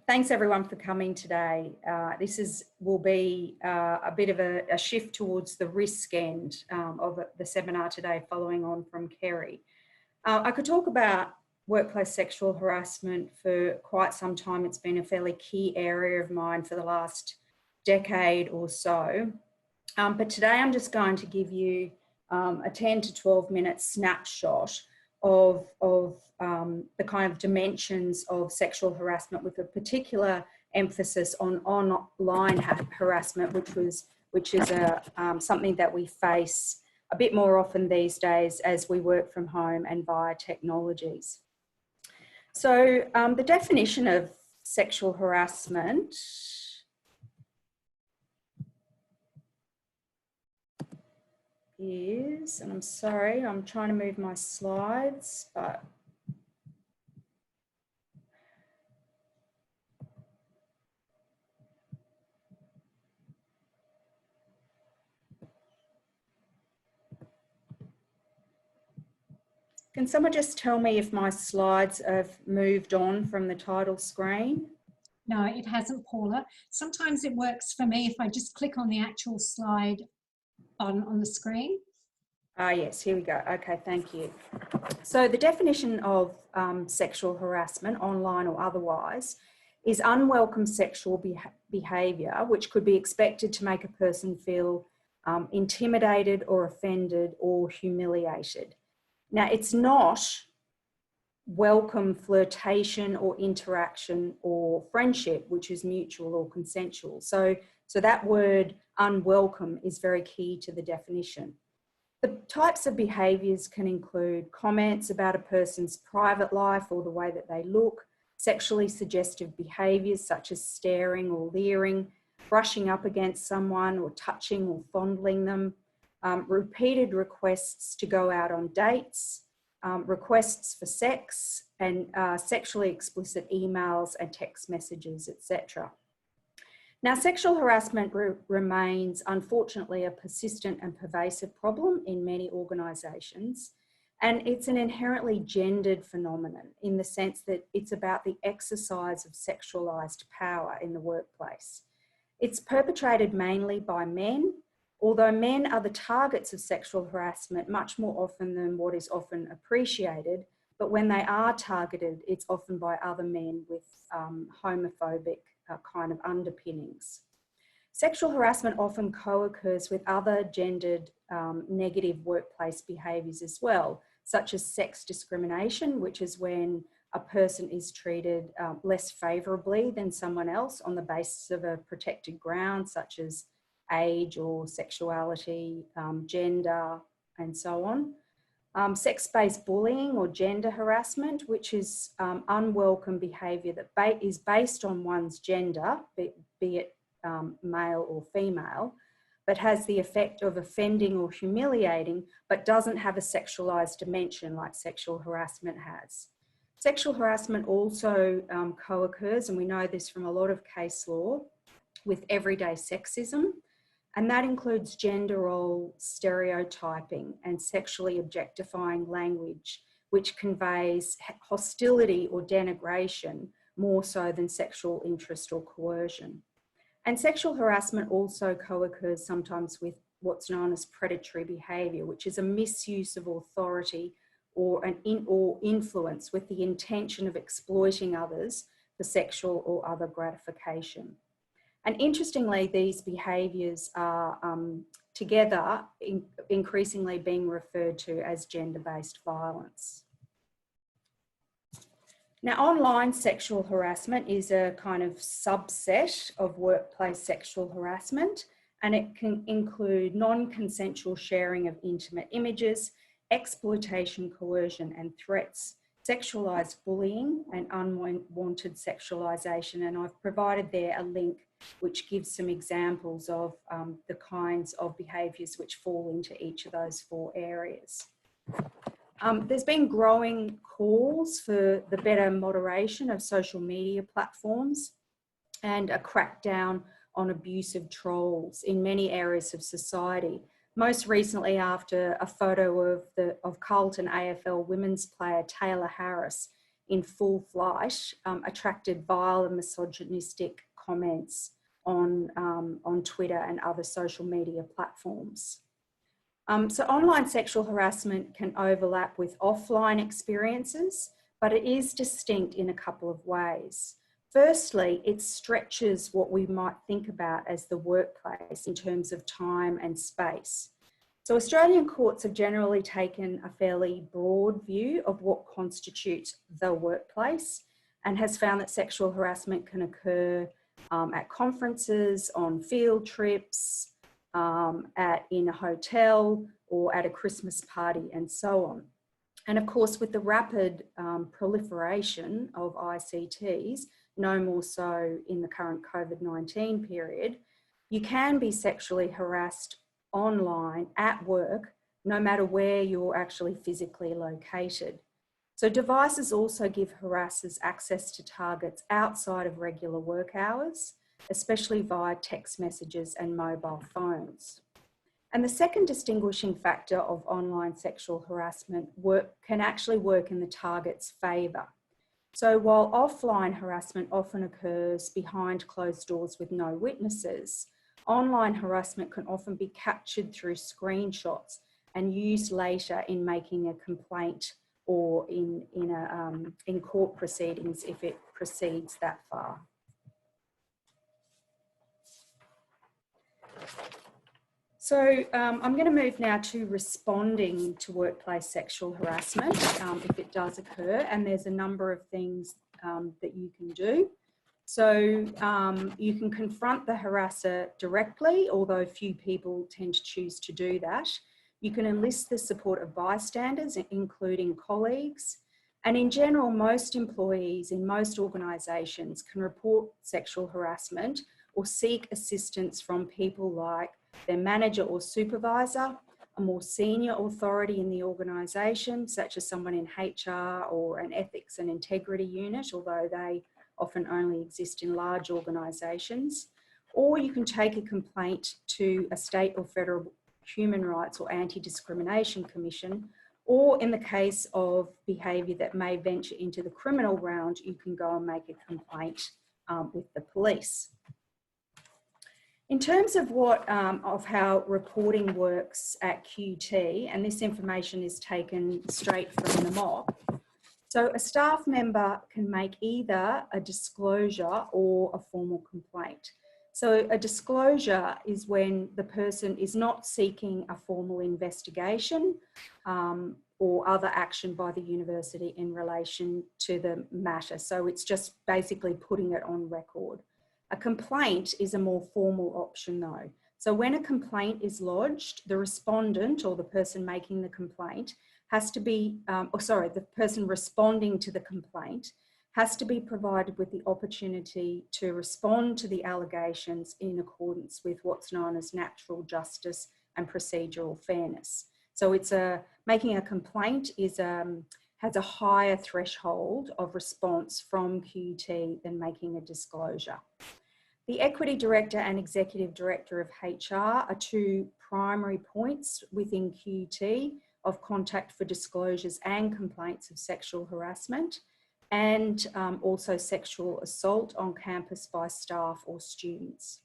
Thanks everyone for coming today. This will be a bit of a shift towards the risk end of the seminar today, following on from Kerry. I could talk about workplace sexual harassment for quite some time. It's been a fairly key area of mine for the last decade or so. But today I'm just going to give you a 10 to 12 minute snapshot of the kind of dimensions of sexual harassment, with a particular emphasis on online harassment, which is something that we face a bit more often these days as we work from home and via technologies. So the definition of sexual harassment is, and I'm sorry, I'm trying to move my slides, but can someone just tell me if my slides have moved on from the title screen? No, it hasn't, Paula. Sometimes it works for me if I just click on the actual slide on the screen. Yes, here we go. Okay, thank you. So the definition of sexual harassment, online or otherwise, is unwelcome sexual behaviour which could be expected to make a person feel intimidated or offended or humiliated. Now, it's not welcome flirtation or interaction or friendship, which is mutual or consensual. So that word unwelcome is very key to the definition. The types of behaviours can include comments about a person's private life or the way that they look, sexually suggestive behaviours such as staring or leering, brushing up against someone or touching or fondling them, repeated requests to go out on dates, requests for sex, and sexually explicit emails and text messages, etc. Now, sexual harassment remains, unfortunately, a persistent and pervasive problem in many organisations, and it's an inherently gendered phenomenon in the sense that it's about the exercise of sexualised power in the workplace. It's perpetrated mainly by men, although men are the targets of sexual harassment much more often than what is often appreciated. But when they are targeted, it's often by other men with homophobic kind of underpinnings. Sexual harassment often co-occurs with other gendered negative workplace behaviours as well, such as sex discrimination, which is when a person is treated less favourably than someone else on the basis of a protected ground, such as age or sexuality, gender, and so on. Sex-based bullying or gender harassment, which is unwelcome behaviour that is based on one's gender, be it male or female, but has the effect of offending or humiliating, but doesn't have a sexualised dimension like sexual harassment has. Sexual harassment also co-occurs, and we know this from a lot of case law, with everyday sexism. And that includes gender role stereotyping and sexually objectifying language, which conveys hostility or denigration more so than sexual interest or coercion. And sexual harassment also co-occurs sometimes with what's known as predatory behaviour, which is a misuse of authority or influence with the intention of exploiting others for sexual or other gratification. And interestingly, these behaviours are together increasingly being referred to as gender-based violence. Now, online sexual harassment is a kind of subset of workplace sexual harassment, and it can include non-consensual sharing of intimate images, exploitation, coercion and threats, sexualised bullying and unwanted sexualisation. And I've provided there a link which gives some examples of the kinds of behaviours which fall into each of those four areas. There's been growing calls for the better moderation of social media platforms and a crackdown on abusive trolls in many areas of society. Most recently, after a photo of Carlton AFL women's player Taylor Harris in full flight attracted vile and misogynistic comments on Twitter and other social media platforms. So online sexual harassment can overlap with offline experiences, but it is distinct in a couple of ways. Firstly, it stretches what we might think about as the workplace in terms of time and space. So Australian courts have generally taken a fairly broad view of what constitutes the workplace and has found that sexual harassment can occur at conferences, on field trips, in a hotel or at a Christmas party and so on. And of course, with the rapid proliferation of ICTs, no more so in the current COVID-19 period, you can be sexually harassed online at work, no matter where you're actually physically located. So devices also give harassers access to targets outside of regular work hours, especially via text messages and mobile phones. And the second distinguishing factor of online sexual harassment can actually work in the target's favour. So while offline harassment often occurs behind closed doors with no witnesses, online harassment can often be captured through screenshots and used later in making a complaint or in court proceedings if it proceeds that far. So I'm going to move now to responding to workplace sexual harassment if it does occur, and there's a number of things that you can do. So you can confront the harasser directly, although few people tend to choose to do that. You can enlist the support of bystanders, including colleagues. And in general, most employees in most organisations can report sexual harassment or seek assistance from people like their manager or supervisor, a more senior authority in the organisation, such as someone in HR or an ethics and integrity unit, although they often only exist in large organisations. Or you can take a complaint to a state or federal human rights or anti-discrimination commission, or in the case of behaviour that may venture into the criminal realm, you can go and make a complaint with the police. In terms of how reporting works at QT, and this information is taken straight from the mock, so a staff member can make either a disclosure or a formal complaint. So a disclosure is when the person is not seeking a formal investigation or other action by the university in relation to the matter. So it's just basically putting it on record. A complaint is a more formal option though. So when a complaint is lodged, the respondent or the person making the complaint has to be, the person responding to the complaint has to be provided with the opportunity to respond to the allegations in accordance with what's known as natural justice and procedural fairness. So it's making a complaint has a higher threshold of response from QT than making a disclosure. The Equity Director and Executive Director of HR are two primary points within QT of contact for disclosures and complaints of sexual harassment, and also sexual assault on campus by staff or students.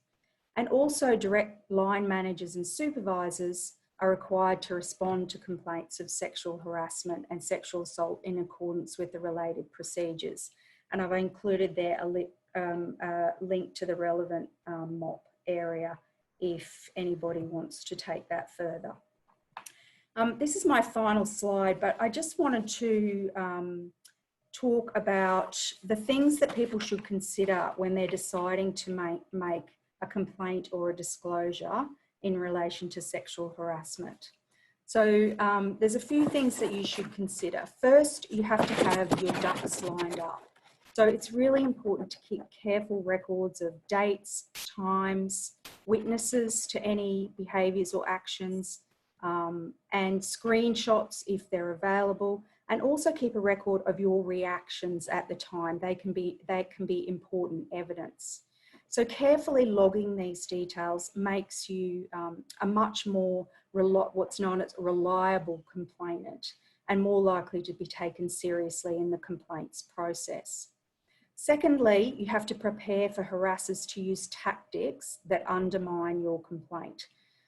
And also direct line managers and supervisors are required to respond to complaints of sexual harassment and sexual assault in accordance with the related procedures. And I've included there a link to the relevant MOP area if anybody wants to take that further. This is my final slide, but I just wanted to talk about the things that people should consider when they're deciding to make a complaint or a disclosure in relation to sexual harassment. So there's a few things that you should consider. First, you have to have your ducks lined up. So it's really important to keep careful records of dates, times, witnesses to any behaviours or actions, and screenshots if they're available, and also keep a record of your reactions at the time. They can be important evidence. So carefully logging these details makes you a much more what's known as a reliable complainant. and more likely to be taken seriously in the complaints process. Secondly, you have to prepare for harassers to use tactics that undermine your complaint.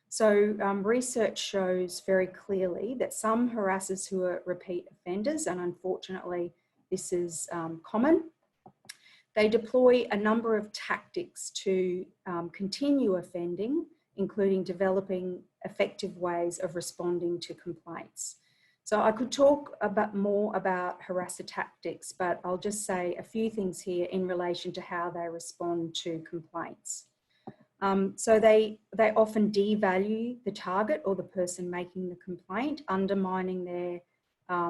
So research shows very clearly that some harassers who are repeat offenders, and unfortunately this is common, they deploy a number of tactics to continue offending, including developing effective ways of responding to complaints. So I could talk more about harasser tactics, but I'll just say a few things here in relation to how they respond to complaints. So they often devalue the target or the person making the complaint, undermining their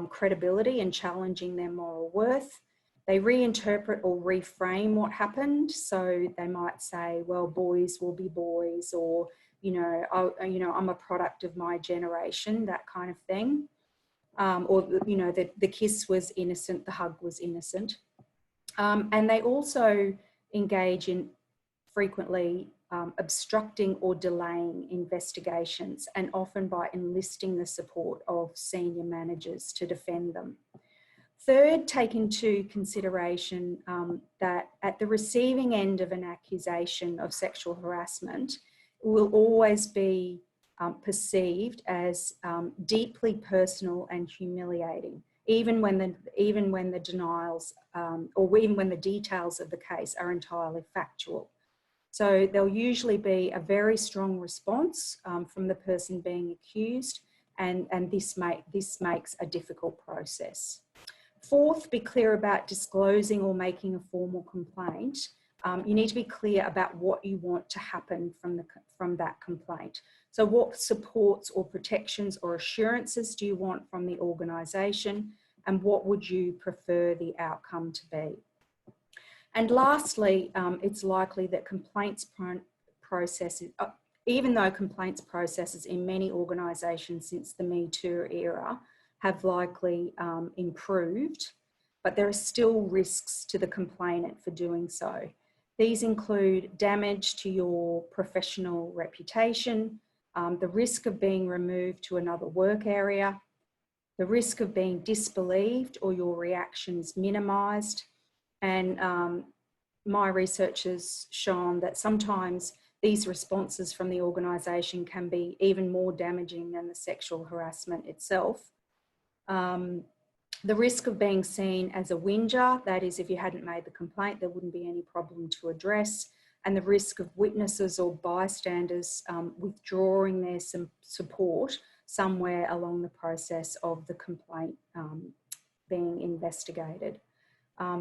credibility and challenging their moral worth. They reinterpret or reframe what happened. So they might say, well, boys will be boys, or, I'm a product of my generation, that kind of thing. Or, the kiss was innocent, the hug was innocent. And they also engage in frequently obstructing or delaying investigations, and often by enlisting the support of senior managers to defend them. Third, take into consideration that at the receiving end of an accusation of sexual harassment will always be perceived as deeply personal and humiliating, even when the denials or even when the details of the case are entirely factual. So there'll usually be a very strong response from the person being accused, and this makes a difficult process. Fourth, be clear about disclosing or making a formal complaint. You need to be clear about what you want to happen from that complaint. So what supports or protections or assurances do you want from the organisation, and what would you prefer the outcome to be? And lastly, it's likely that complaints processes, even though complaints processes in many organisations since the Me Too era have likely improved, but there are still risks to the complainant for doing so. These include damage to your professional reputation, the risk of being removed to another work area, the risk of being disbelieved or your reactions minimised. And my research has shown that sometimes these responses from the organisation can be even more damaging than the sexual harassment itself. The risk of being seen as a whinger, that is, if you hadn't made the complaint, there wouldn't be any problem to address, and the risk of witnesses or bystanders withdrawing their support somewhere along the process of the complaint being investigated.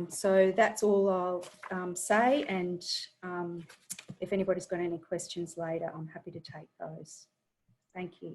So that's all I'll say, and if anybody's got any questions later, I'm happy to take those. Thank you.